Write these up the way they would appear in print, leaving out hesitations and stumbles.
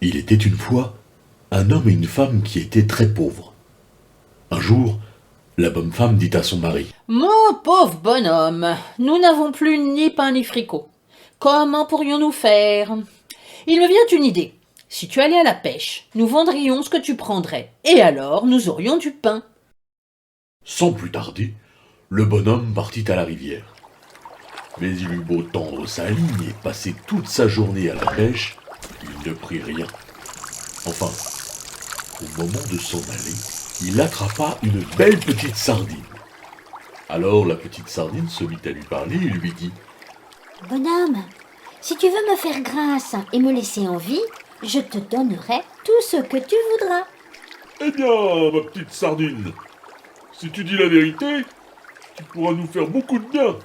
Il était une fois un homme et une femme qui étaient très pauvres. Un jour, la bonne femme dit à son mari. Mon pauvre bonhomme, nous n'avons plus ni pain ni fricot. Comment pourrions-nous faire? Il me vient une idée. Si tu allais à la pêche, nous vendrions ce que tu prendrais, et alors nous aurions du pain. Sans plus tarder, le bonhomme partit à la rivière. Mais il eut beau tendre sa ligne et passer toute sa journée à la pêche, il ne prit rien. Enfin, au moment de s'en aller, il attrapa une belle petite sardine. Alors la petite sardine se mit à lui parler et lui dit. Bonhomme, si tu veux me faire grâce et me laisser en vie, je te donnerai tout ce que tu voudras. Eh bien, ma petite sardine, si tu dis la vérité, tu pourras nous faire beaucoup de bien,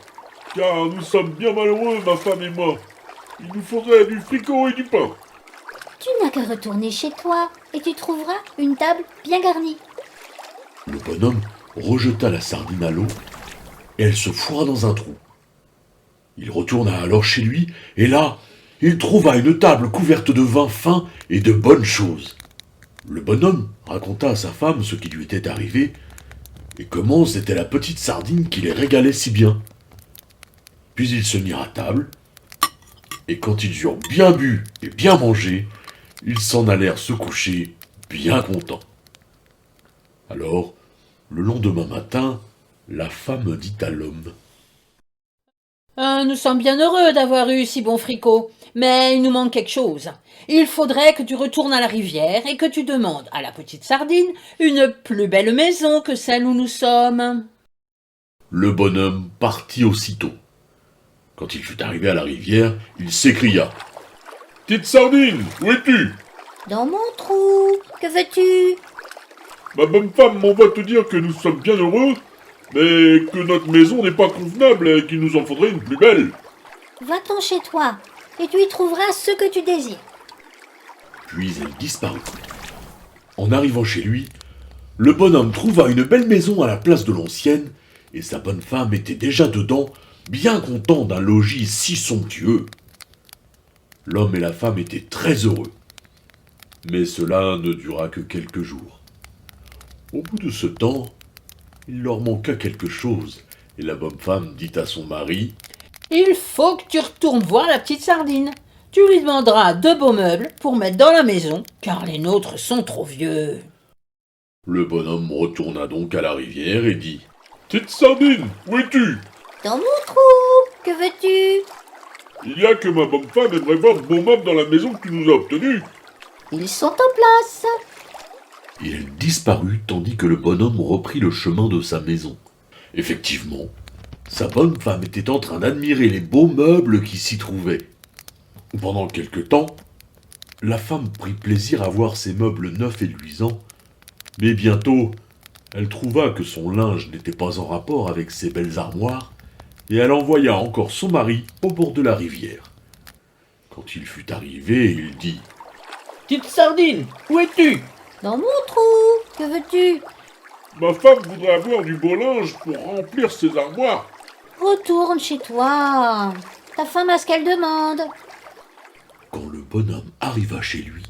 car nous sommes bien malheureux, ma femme et moi. Il nous faudrait du fricot et du pain. Tu n'as qu'à retourner chez toi et tu trouveras une table bien garnie. Le bonhomme rejeta la sardine à l'eau et elle se fourra dans un trou. Il retourna alors chez lui et là, il trouva une table couverte de vin fin et de bonnes choses. Le bonhomme raconta à sa femme ce qui lui était arrivé et comment c'était la petite sardine qui les régalait si bien. Puis ils se mirent à table et quand ils eurent bien bu et bien mangé, ils s'en allèrent se coucher bien contents. Alors, le lendemain matin, la femme dit à l'homme. Nous sommes bien heureux d'avoir eu si bon fricot, mais il nous manque quelque chose. Il faudrait que tu retournes à la rivière et que tu demandes à la petite sardine une plus belle maison que celle où nous sommes. Le bonhomme partit aussitôt. Quand il fut arrivé à la rivière, il s'écria. Petite sardine, où es-tu? Dans mon trou, que veux-tu? Ma bonne femme m'envoie te dire que nous sommes bien heureux, mais que notre maison n'est pas convenable et qu'il nous en faudrait une plus belle. Va-t'en chez toi et tu y trouveras ce que tu désires. Puis elle disparut. En arrivant chez lui, le bonhomme trouva une belle maison à la place de l'ancienne, et sa bonne femme était déjà dedans, bien content d'un logis si somptueux. L'homme et la femme étaient très heureux. Mais cela ne dura que quelques jours. Au bout de ce temps, il leur manqua quelque chose, et la bonne femme dit à son mari. Il faut que tu retournes voir la petite sardine. Tu lui demanderas de beaux meubles pour mettre dans la maison, car les nôtres sont trop vieux. Le bonhomme retourna donc à la rivière et dit. Petite sardine, où es-tu? Dans mon trou, que veux-tu? Il y a que ma bonne femme aimerait voir de beaux meubles dans la maison que tu nous as obtenue. Ils sont en place. Et elle disparut tandis que le bonhomme reprit le chemin de sa maison. Effectivement, sa bonne femme était en train d'admirer les beaux meubles qui s'y trouvaient. Pendant quelque temps, la femme prit plaisir à voir ces meubles neufs et luisants, mais bientôt, elle trouva que son linge n'était pas en rapport avec ces belles armoires, et elle envoya encore son mari au bord de la rivière. Quand il fut arrivé, il dit. Petite sardine, où es-tu? Dans mon trou, que veux-tu? Ma femme voudrait avoir du beau linge pour remplir ses armoires. Retourne chez toi. Ta femme a ce qu'elle demande. Quand le bonhomme arriva chez lui,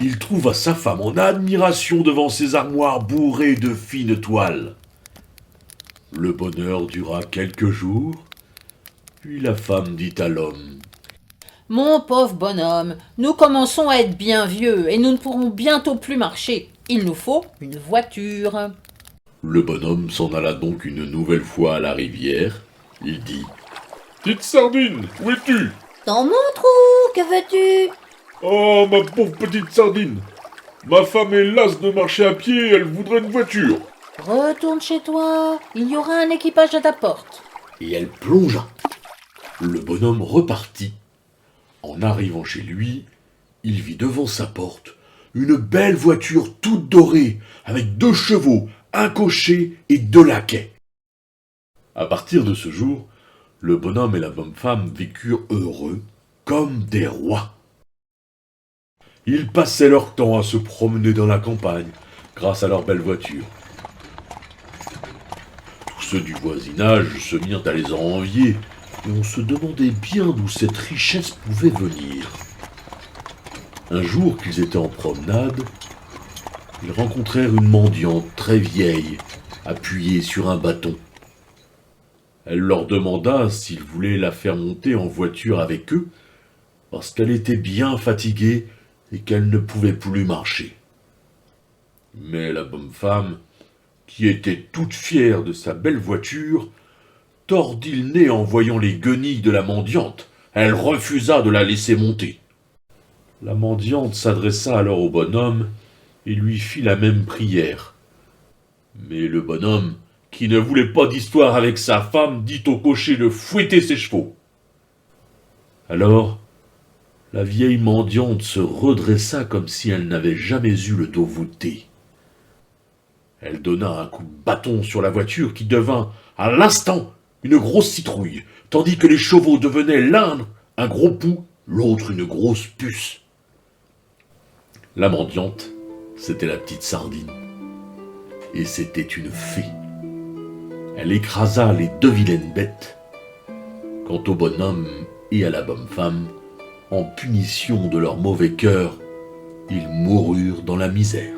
il trouva sa femme en admiration devant ses armoires bourrées de fines toiles. Le bonheur dura quelques jours, puis la femme dit à l'homme. Mon pauvre bonhomme, nous commençons à être bien vieux et nous ne pourrons bientôt plus marcher. Il nous faut une voiture. Le bonhomme s'en alla donc une nouvelle fois à la rivière. Il dit. Petite sardine, où es-tu? Dans mon trou, que veux-tu? Oh, ma pauvre petite sardine. Ma femme est lasse de marcher à pied, elle voudrait une voiture. Retourne chez toi, il y aura un équipage à ta porte. Et elle plongea. Le bonhomme repartit. En arrivant chez lui, il vit devant sa porte une belle voiture toute dorée, avec 2 chevaux, un cocher et 2 laquais. À partir de ce jour, le bonhomme et la bonne femme vécurent heureux comme des rois. Ils passaient leur temps à se promener dans la campagne grâce à leur belle voiture. Tous ceux du voisinage se mirent à les envier et on se demandait bien d'où cette richesse pouvait venir. Un jour qu'ils étaient en promenade, ils rencontrèrent une mendiante très vieille, appuyée sur un bâton. Elle leur demanda s'ils voulaient la faire monter en voiture avec eux, parce qu'elle était bien fatiguée et qu'elle ne pouvait plus marcher. Mais la bonne femme, qui était toute fière de sa belle voiture, tordit le nez en voyant les guenilles de la mendiante. Elle refusa de la laisser monter. La mendiante s'adressa alors au bonhomme et lui fit la même prière. Mais le bonhomme, qui ne voulait pas d'histoire avec sa femme, dit au cocher de fouetter ses chevaux. Alors, la vieille mendiante se redressa comme si elle n'avait jamais eu le dos voûté. Elle donna un coup de bâton sur la voiture qui devint, à l'instant, une grosse citrouille, tandis que les chevaux devenaient l'un un gros pou, l'autre une grosse puce. La mendiante, c'était la petite Sardine. Et c'était une fée. Elle écrasa les deux vilaines bêtes. Quant au bonhomme et à la bonne femme, en punition de leur mauvais cœur, ils moururent dans la misère.